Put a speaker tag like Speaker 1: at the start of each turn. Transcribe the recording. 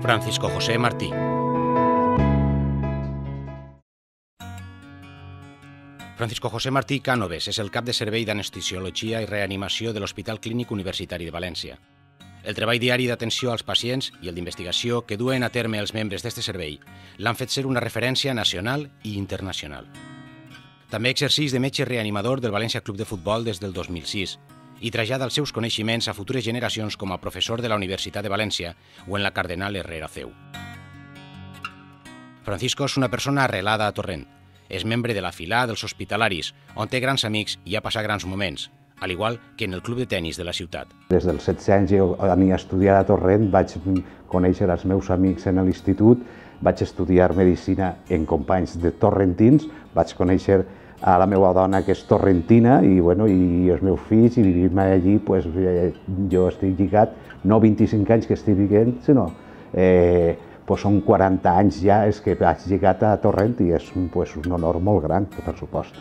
Speaker 1: Francisco José Martí. Francisco José Martí Cánoves és el cap de servei d'anestesiologia i reanimació de l'Hospital Clínic Universitari de València. El treball diari d'atenció als pacients i el d'investigació que duen a terme els membres d'aquest servei l'han fet ser una referència nacional i internacional. També exercix de metge reanimador del València Club de Futbol des del 2006 i trasllada els seus coneixements a futures generacions com a professor de la Universitat de València o en la Cardenal Herrera CEU. Francisco és una persona arrelada a Torrent. És membre de la filà dels hospitalaris, on té grans amics i ha passat grans moments, al igual que en el club de tennis de la ciutat.
Speaker 2: Des dels 16 anys jo ania a estudiar a Torrent, vaig conèixer els meus amics en l'institut, vaig estudiar medicina en companys de torrentins, vaig conèixer a la meva dona que és torrentina i els meus fills, i vivim allí, jo estic lligat, no 25 anys que estic vivint, sinó són 40 anys ja que vaig lligat a Torrent i és un honor molt gran, per supost.